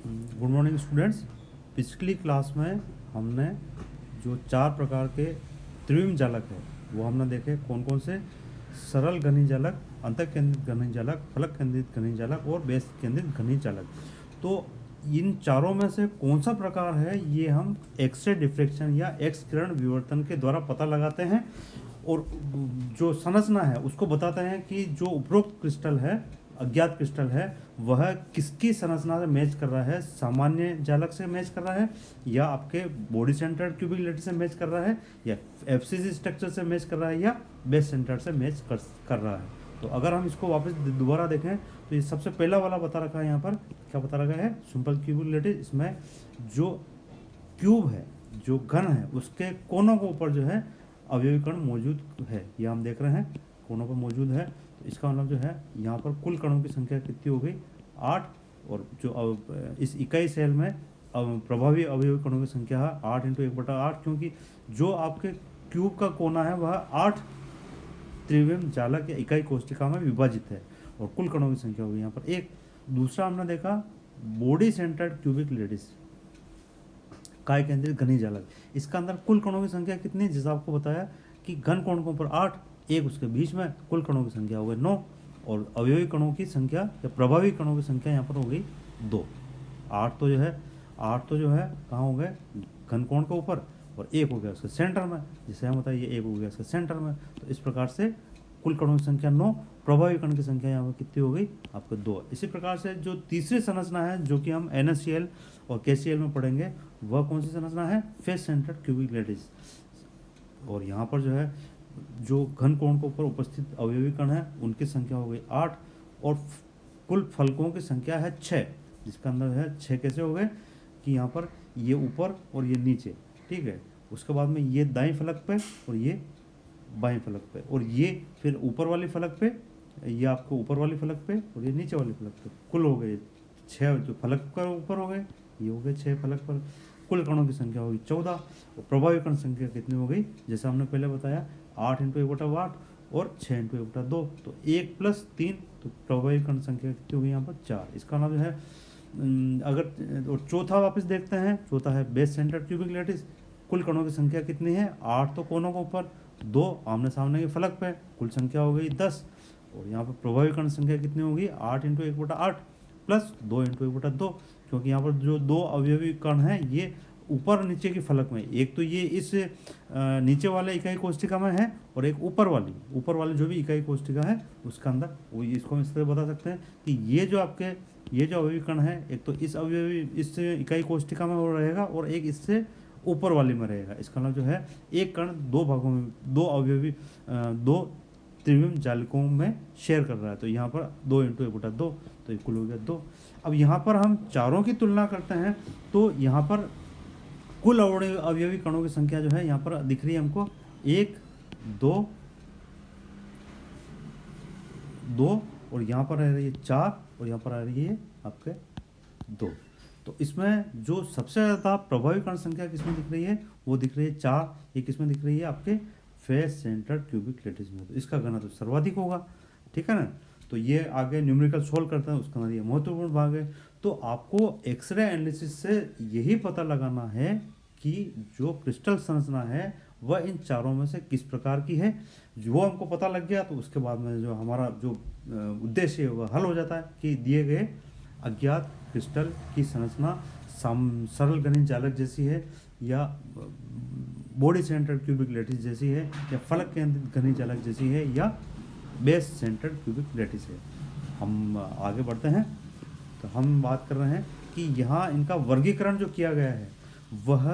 Good morning students. पिछली class में हमने जो 4 प्रकार के त्रिविम जालक है वो हमने देखे कौन कौन से। सरल घनी जालक, अंतः केंद्रित घनी जालक, फलक केंद्रित घनी जालक और बेस केंद्रित घनी जालक। तो इन चारों में से कौन सा प्रकार है ये हम एक्स-रे डिफ्रैक्शन या एक्स किरण विवर्तन के द्वारा पता लगाते हैं, और जो संरचना है उसको बताते हैं कि जो उपरोक्त क्रिस्टल है, अज्ञात क्रिस्टल है, वह किसकी संरचना से मैच कर रहा है। सामान्य जालक से मैच कर रहा है, या आपके बॉडी सेंटर्ड क्यूबिक लेटर से मैच कर रहा है, या एफसीसी स्ट्रक्चर से मैच कर रहा है, या बेस सेंटर से मैच कर रहा है। तो अगर हम इसको वापस दोबारा देखें तो ये सबसे पहला वाला बता रखा है। यहाँ पर क्या बता रखा है? Simple cubic lattice. इसमें जो क्यूब है, जो घन है, उसके कोनों के ऊपर जो है अवयवी कण मौजूद है, ये हम देख रहे हैं कोनों पर मौजूद है। तो इसका मतलब जो है यहाँ पर कुल कणों की संख्या कितनी हो गई? 8। और जो इस इकाई सेल में प्रभावी अवयवी कणों की संख्या है 8 × 1/8, क्योंकि जो आपके क्यूब का कोना है वह 8 त्रिविम जालक या इकाई कोष्टिका में विभाजित है, और कुल कणों की संख्या होगी यहाँ पर 1। दूसरा हमने देखा बॉडी सेंटर्ड क्यूबिक लेटिस, काय केंद्रित घनी जालक। इसका अंदर कुल कणों की संख्या कितनी? जैसा आपको बताया कि घन कोण के ऊपर 8, एक उसके बीच में, कुल कणों की संख्या हो गई 9, और अवयवी कणों की संख्या या प्रभावी कणों की संख्या यहाँ पर हो गई 2। 8 तो जो है कहाँ हो गए? घन कोण के ऊपर, और एक हो गया उसके सेंटर में। जैसे हम बताइए एक हो गया उसके सेंटर में। तो इस प्रकार से कुल कणों की संख्या 9, प्रभावी कण की संख्या यहाँ पर कितनी हो गई? आपको 2। इसी प्रकार से जो तीसरी संरचना है जो कि हम NaCl और KCl में पढ़ेंगे, वह कौन सी संरचना है? Face centred cubic lattice. और यहाँ पर जो है जो घन कोण के ऊपर उपस्थित अवयवी कण है उनकी संख्या हो गई 8, और कुल फलकों की संख्या है 6, जिसका अंदर है 6 कैसे हो गए कि यहाँ पर ये ऊपर और ये नीचे, ठीक है। उसके बाद में ये दाएं फलक पे और ये बाएं फलक पे, और ये फिर ऊपर वाली फलक पे, ये आपको ऊपर वाली फलक पे और ये नीचे वाली फलक पे। कुल हो गए 6 जो फलक का ऊपर हो गए, ये हो गए 6 फलक पर। कुल कणों की संख्या होगी 14, और प्रभावी कण संख्या कितनी हो गई? जैसा हमने पहले बताया 8 × 1/8 और 6 × 1/2। तो 1 + 3, तो प्रभावी कण संख्या कितनी होगी यहाँ पर? 4। इसका मतलब है अगर और चौथा वापस देखते हैं, चौथा है बेस सेंटर्ड क्यूबिक लेटिस। कुल कणों की संख्या कितनी है? 8 तो कोनों के ऊपर, 2 आमने सामने के फलक पे, कुल संख्या हो गई 10। और यहाँ पर प्रभावी कण संख्या कितनी होगी? 8 × 1/8 प्लस 2 × 1/2, क्योंकि यहाँ पर जो 2 अवयवी कण हैं ये ऊपर और नीचे की फलक में, एक तो ये इस नीचे वाले इकाई कोष्टिका में है, और एक ऊपर वाली जो भी इकाई कोष्टिका है उसका अंदर, वो इसको हम इस तरह बता सकते हैं कि ये जो अवयवी कण है, एक तो इस इकाई कोष्टिका में वो रहेगा, और एक इससे ऊपर वाली में रहेगा। इसका मतलब जो है एक कण 2 भागों में, 2 त्रिविम जालकों में शेयर कर रहा है। तो यहाँ पर 2 × 1/2, तो इक्वल हो गया 2। अब यहाँ पर हम चारों की तुलना करते हैं, तो यहाँ पर कुल अवयवी कणों की संख्या जो है यहाँ पर दिख रही है हमको 1, 2, और यहाँ पर रह रही है 4, और यहाँ पर आ रही है आपके 2। तो इसमें जो सबसे ज़्यादा प्रभावी कण संख्या किसमें दिख रही है? वो दिख रही है 4। ये किसमें दिख रही है? आपके फेस सेंटर्ड क्यूबिक लेटिस में। तो इसका घनत्व सर्वाधिक होगा, ठीक है ना। तो ये आगे न्यूमेरिकल सोल्व करते हैं, उसका ये महत्वपूर्ण भाग है। तो आपको एक्सरे एनालिसिस से यही पता लगाना है कि जो क्रिस्टल संरचना है वह इन चारों में से किस प्रकार की है। वो हमको पता लग गया तो उसके बाद में जो हमारा जो उद्देश्य है वह हल हो जाता है कि दिए गए अज्ञात क्रिस्टल की संरचना सरल घनी जालक जैसी है, या बॉडी सेंटर्ड क्यूबिक लेटिस जैसी है, या फलक केंद्रित घनी जालक जैसी है, या बेस सेंटर्ड क्यूबिक लेटिस है। हम आगे बढ़ते हैं, तो हम बात कर रहे हैं कि यहाँ इनका वर्गीकरण जो किया गया है वह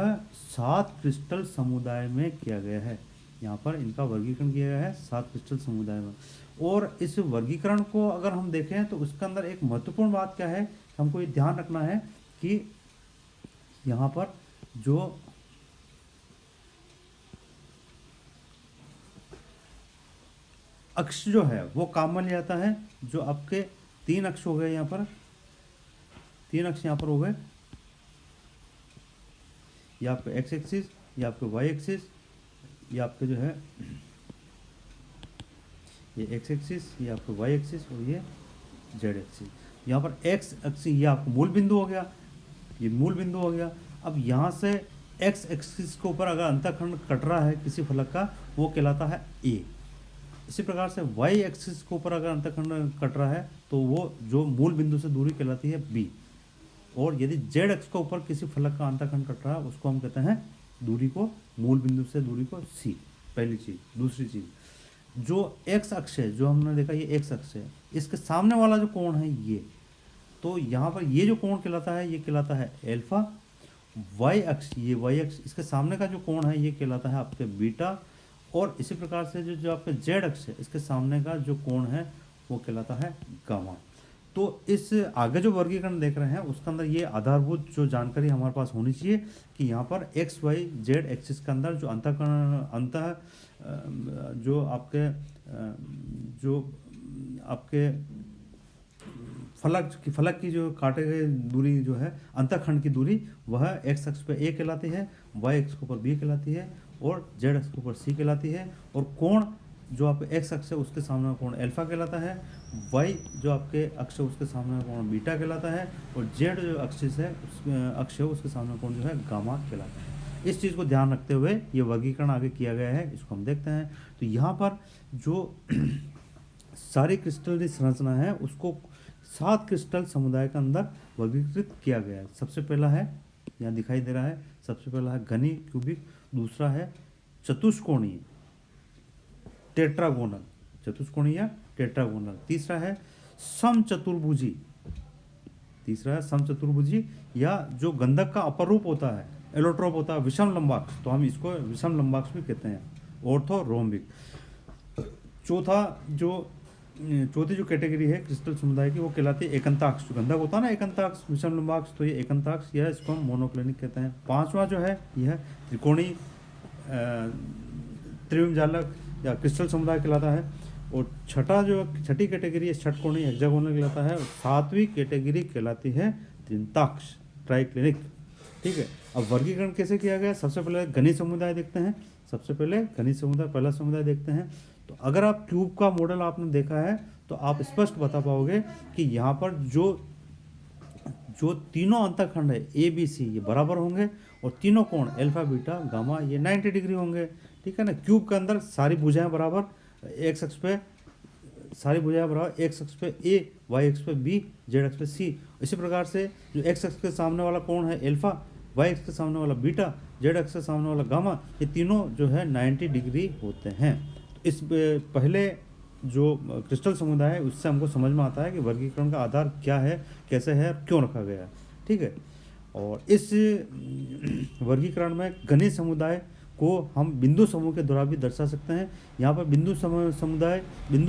7 क्रिस्टल समुदाय में किया गया है। यहाँ पर इनका वर्गीकरण किया गया है 7 क्रिस्टल समुदाय में। और इस वर्गीकरण को अगर हम देखें तो उसके अंदर एक महत्वपूर्ण बात क्या है, हमको ये ध्यान रखना है कि यहाँ पर जो अक्ष जो है वो काम में लिया जाता है। जो आपके 3 अक्ष हो गए, यहाँ पर 3 अक्ष यहाँ पर हो गए, ये आपके एक्स एक्सिस, ये आपके वाई एक्सिस, ये आपके जो है ये एक्स एक्सिस, ये आपके वाई एक्सिस, और ये जेड एक्सिस। यहाँ पर एक्स एक्सिस ये आपका मूल बिंदु हो गया, ये मूल बिंदु हो गया। अब यहाँ से एक्स एक्सिस के ऊपर अगर अंतःखंड कट रहा है किसी फलक का, वो कहलाता है ए। इसी प्रकार से वाई एक्सिस के ऊपर अगर अंतःखंड कट रहा है तो वो जो मूल बिंदु से दूरी कहलाती है बी। और यदि जेड एक्स के ऊपर किसी फलक का अंतःखंड कट रहा है उसको हम कहते हैं दूरी को, मूल बिंदु से दूरी को सी। पहली चीज। दूसरी चीज, जो एक्स अक्ष है, जो हमने देखा ये एक्स अक्ष है, इसके सामने वाला जो कोण है ये, तो यहाँ पर ये जो कोण कहलाता है ये कहलाता है एल्फा। वाई अक्ष, ये वाई अक्ष, इसके सामने का जो कोण है ये कहलाता है आपके बीटा। और इसी प्रकार से जो आपके जेड अक्ष है, इसके सामने का जो कोण है वो कहलाता है गामा। तो इस आगे जो वर्गीकरण देख रहे हैं उसके अंदर ये आधारभूत जो जानकारी हमारे पास होनी चाहिए कि यहाँ पर एक्स वाई जेड एक्सिस के अंदर जो जो आपके फलक की जो काटे गए दूरी जो है अंतःखंड की दूरी, वह एक्स अक्ष पे ए कहलाती है, वाई अक्ष के ऊपर बी कहलाती है और जेड अक्ष के ऊपर सी कहलाती है। और कोण जो आपके एक्स अक्ष है उसके सामने कोण अल्फा कहलाता है, वाई जो आपके अक्ष है उसके सामने कोण बीटा कहलाता है और जेड जो अक्ष है उसके सामने कोण जो है गामा कहलाता है। इस चीज़ को ध्यान रखते हुए ये वर्गीकरण आगे किया गया है, इसको हम देखते हैं। तो यहाँ पर जो सारी क्रिस्टल संरचना है उसको 7 क्रिस्टल समुदाय के अंदर वर्गीकृत किया गया है। सबसे पहला है, यहाँ दिखाई दे रहा है, सबसे पहला है घनी क्यूबिक, दूसरा है चतुष्कोणीय टेट्रागोनल, चतुष्कोणीय टेट्रागोनल, तीसरा है समचतुर्भुजी, या जो गंधक का अपर रूप होता है, एलोट्रोप होता है, विषम लंबाक्ष, तो हम इसको विषम लंबाक्ष भी कहते हैं, ऑर्थोरोम्बिक। चौथी जो कैटेगरी है क्रिस्टल समुदाय की वो कहलाती है एकंताक्ष, जो गंधक होता है ना एकांताक्ष, विषम लंबाक्ष, तो ये एकंताक्ष, यह इसको हम मोनोक्लिनिक कहते हैं। पांचवा जो है यह त्रिकोणीय त्रिविम जालक या क्रिस्टल समुदाय कहलाता है। और छठी कैटेगरी है षटकोणीय हेक्सागोनल कहलाता है। और 7वीं कैटेगरी कहलाती है त्रिंताक्ष, ट्राइक्लिनिक। ठीक है, अब वर्गीकरण कैसे किया गया? सबसे पहले घनी समुदाय देखते हैं। पहला समुदाय देखते हैं। तो अगर आप क्यूब का मॉडल आपने देखा है तो आप स्पष्ट बता पाओगे कि यहाँ पर जो तीनों अंतःखंड है ए बी सी ये बराबर होंगे और तीनों कोण अल्फा बीटा गामा ये 90 डिग्री होंगे। ठीक है ना, क्यूब के अंदर सारी भुजाएं बराबर, एक्स अक्ष पे सारी भुजाएं बराबर, एक्स अक्ष पे ए, वाई अक्ष पे बी, जेड अक्ष पे सी। इसी प्रकार से जो एक्स अक्ष के सामने वाला कोण है अल्फा, वाई अक्ष के सामने वाला बीटा, जेड अक्ष के सामने वाला गामा, ये तीनों जो है 90 डिग्री होते हैं। तो इस पहले जो क्रिस्टल समुदाय है उससे हमको समझ में आता है कि वर्गीकरण का आधार क्या है, कैसे है, क्यों रखा गया है। ठीक है, और इस वर्गीकरण में घनी समुदाय को हम बिंदु समूह के द्वारा भी दर्शा सकते हैं। यहाँ पर बिंदु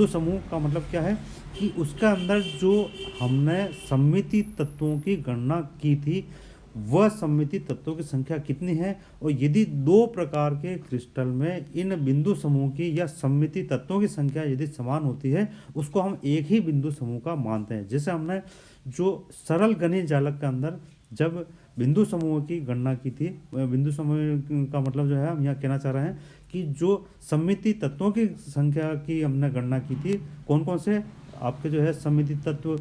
समूह का मतलब क्या है कि उसके अंदर जो हमने सममिति तत्वों की गणना की थी वह सममिति तत्वों की संख्या कितनी है, और यदि 2 प्रकार के क्रिस्टल में इन बिंदु समूह की या सममिति तत्वों की संख्या यदि समान होती है उसको हम एक ही बिंदु समूह का मानते हैं। जैसे हमने जो सरल घनी जालक के अंदर जब बिंदु समूह की गणना की थी, बिंदु समूह का मतलब जो है हम यहाँ कहना चाह रहे हैं कि जो सममिति तत्वों की संख्या की हमने गणना की थी, कौन कौन से आपके जो है सममिति तत्व,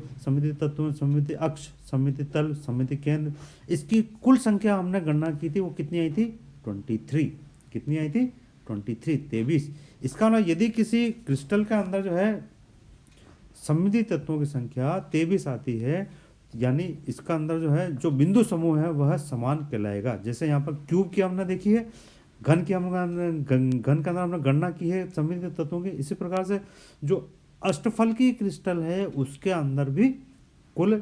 सममिति अक्ष, सममिति तल, सममिति केंद्र, इसकी कुल संख्या हमने गणना की थी, वो कितनी आई थी? 23। कितनी आई थी? 23। इसका मतलब यदि किसी क्रिस्टल के अंदर जो है सममिति तत्वों की संख्या 23 आती है, यानी इसका अंदर जो है जो बिंदु समूह है वह समान कहलाएगा। जैसे यहाँ पर क्यूब की हमने देखी है, घन के अंदर हमने गणना की है सममिति तत्वों की। इसी प्रकार से जो अष्टफल की क्रिस्टल है उसके अंदर भी कुल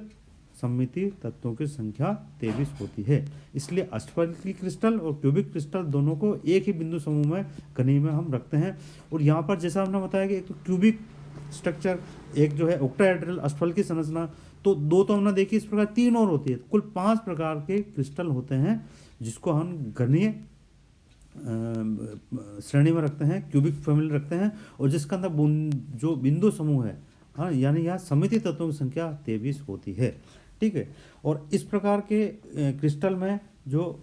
सममिति तत्वों की संख्या 23 होती है। इसलिए अष्टफल की क्रिस्टल और क्यूबिक क्रिस्टल दोनों को एक ही बिंदु समूह में घनी में हम रखते हैं। और यहाँ पर जैसा हमने बताया कि एक तो क्यूबिक स्ट्रक्चर, एक जो है ऑक्टाहेड्रल अष्टफल की संरचना, तो 2 तो हमने देखी, इस प्रकार 3 और होती है। कुल 5 प्रकार के क्रिस्टल होते हैं जिसको हम घनीय श्रेणी में रखते हैं, क्यूबिक फैमिली रखते हैं, और जिसके अंदर जो बिंदु समूह है, हाँ, यानी यहाँ सममिति तत्वों की संख्या 23 होती है। ठीक है, और इस प्रकार के क्रिस्टल में जो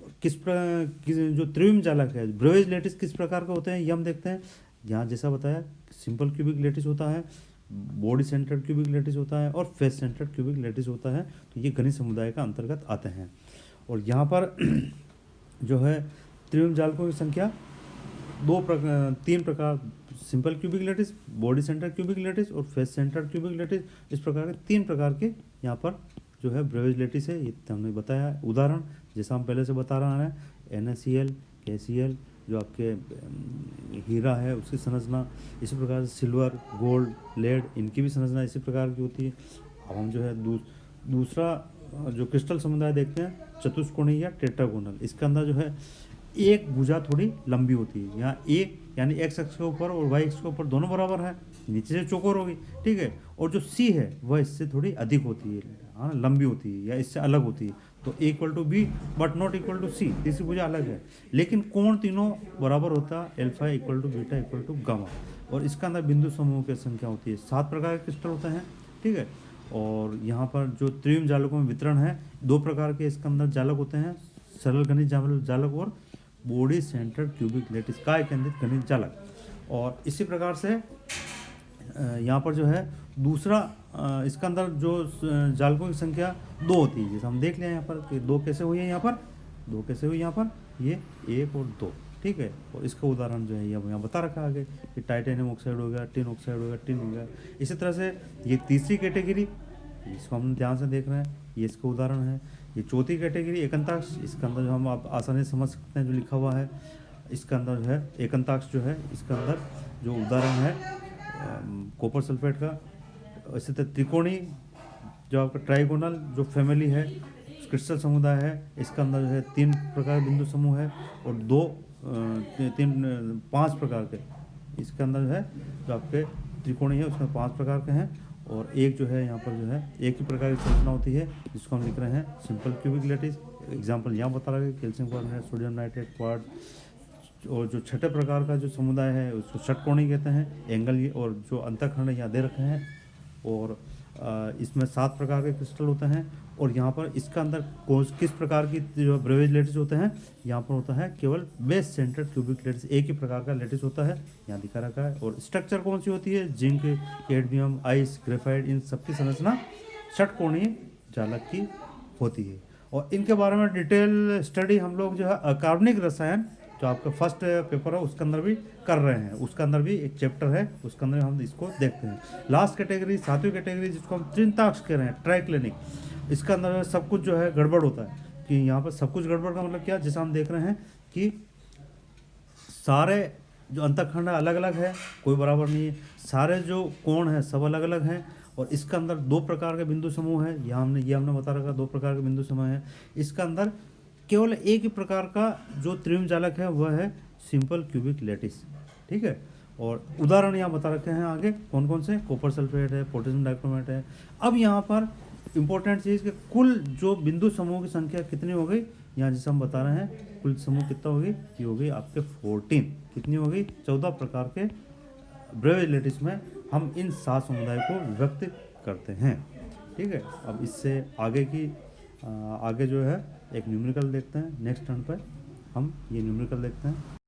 त्रिविम जालक है, ब्रेवेज लेटिस किस प्रकार के होते हैं ये हम देखते हैं। यहाँ जैसा बताया सिंपल क्यूबिक लेटिस होता है, बॉडी सेंटर्ड क्यूबिक लेटिस होता है और फेस सेंटर्ड क्यूबिक लेटिस होता है। तो ये घनी समुदाय का अंतर्गत आते हैं। और यहाँ पर जो है त्रिविम जालकों की संख्या तीन प्रकार, simple cubic lattice, body centre cubic lattice और फेस सेंटर क्यूबिक लैटिस, इस प्रकार के 3 प्रकार के यहाँ पर जो है ब्रेवेज लैटिस है। ये हमने बताया उदाहरण, जैसा हम पहले से बता रहा है, NaCl, KCl, जो आपके हीरा है उसकी संरचना, इसी प्रकार से सिल्वर, गोल्ड, लेड, इनकी भी संरचना इसी प्रकार की होती है। अब हम जो है दूसरा जो क्रिस्टल समुदाय देखते हैं, चतुष्कोणीय या टेट्रागोनल। इसके अंदर जो है एक भुजा थोड़ी लंबी होती है, यहाँ एक यानी एक्स अक्ष के ऊपर और वाई अक्ष के ऊपर दोनों बराबर है, नीचे से चौकोर होगी, ठीक है। और जो सी है वह इससे थोड़ी अधिक होती है, हाँ, लंबी होती है या इससे अलग होती है, तो A=B but not equal to C, तीसरी भुजा अलग है, लेकिन कोण तीनों बराबर होता है, alpha equal to beta equal to gamma. और इसके अंदर बिंदु समूह की संख्या होती है 7 प्रकार के क्रिस्टल होते हैं, ठीक है। और यहाँ पर जो त्रिविम जालकों में वितरण है, 2 प्रकार के इसके अंदर जालक होते हैं, सरल गणित जालक और बॉडी सेंटर क्यूबिक लैटिस, काय केंद्रित गणित जालक। और इसी प्रकार से यहाँ पर जो है दूसरा इसके अंदर जो जालकों की संख्या 2 होती है, जैसे हम देख लें यहाँ पर कि 2 कैसे हुई है, यहाँ पर 2 कैसे हुई, यहाँ पर ये 1 और 2, ठीक है। और इसका उदाहरण जो है यहाँ बता रखा है आगे कि टाइटेनियम ऑक्साइड हो गया, टिन ऑक्साइड हो गया, टिन हो गया। इसी तरह से ये तीसरी कैटेगरी, इसको हम ध्यान से देख रहे हैं, ये इसका उदाहरण है। ये चौथी कैटेगरी एकंताक्ष, इसके अंदर जो हम आप आसानी से समझ सकते हैं जो लिखा हुआ है, इसके अंदर जो है एकंताक्ष जो है, इसके अंदर जो उदाहरण है कॉपर सल्फेट का। इसी तरह त्रिकोणी जो आपका ट्राइगोनल जो फैमिली है, क्रिस्टल समुदाय है, इसके अंदर जो है 3 प्रकार बिंदु समूह है और 5 प्रकार के इसके अंदर जो है जो आपके त्रिकोणी है उसमें 5 प्रकार के हैं। और एक जो है यहाँ पर जो है एक ही प्रकार की संरचना होती है, जिसको हम लिख रहे हैं सिंपल क्यूबिक लैटिस। एग्जाम्पल यहाँ बता रहा है calcium carbonate, sodium nitrate, quartz. और जो छठे प्रकार का जो समुदाय है उसको षटकोणी कहते हैं, एंगल ये, और जो अंतःखंड यहाँ दे रखे हैं। और इसमें 7 प्रकार के क्रिस्टल होते हैं। और यहाँ पर इसका अंदर किस प्रकार की जो ब्रेवेज लैटिस होते हैं, यहाँ पर होता है केवल बेस सेंटर क्यूबिक लैटिस, एक ही प्रकार का लैटिस होता है, यहाँ दिखा रखा है। और स्ट्रक्चर कौन सी होती है, जिंक, कैडमियम, आइस, ग्रेफाइट, इन सबकी संरचना षटकोणीय जालक की होती है। और इनके बारे में डिटेल स्टडी हम लोग जो है अकार्बनिक रसायन, जो आपका फर्स्ट पेपर है उसके अंदर भी कर रहे हैं, उसके अंदर भी एक चैप्टर है, उसके अंदर हम इसको देखते हैं। लास्ट कैटेगरी, 7वीं कैटेगरी, जिसको हम त्रिंताक्ष कह रहे हैं, ट्राइक्लिनिक, इसके अंदर सब कुछ जो है गड़बड़ होता है। कि यहाँ पर सब कुछ गड़बड़ का मतलब क्या, जैसा हम देख रहे हैं कि सारे जो अंतःखंड अलग अलग है, कोई बराबर नहीं है, सारे जो कोण हैं सब अलग अलग हैं। और इसके अंदर 2 प्रकार के बिंदु समूह है, यहाँ हमने बता रखा 2 प्रकार के बिंदु समूह है। इसके अंदर केवल एक ही प्रकार का जो त्रिविम जालक है वह है सिंपल क्यूबिक लैटिस, ठीक है। और उदाहरण यहाँ बता रखे हैं आगे कौन कौन से, कॉपर सल्फेट है, पोटेशियम डाइक्रोमेट है। अब यहाँ पर इंपॉर्टेंट चीज़ कि कुल जो बिंदु समूह की संख्या कितनी हो गई, यहाँ जिसे हम बता रहे हैं कुल समूह कितना होगी, ये हो गई आपके 14, कितनी हो गई 14 प्रकार के ब्रेवेज लैटिस में हम इन 7 समुदाय को व्यक्त करते हैं, ठीक है। अब इससे आगे जो है एक न्यूमेरिकल देखते हैं, नेक्स्ट टर्न पर हम ये न्यूमेरिकल देखते हैं।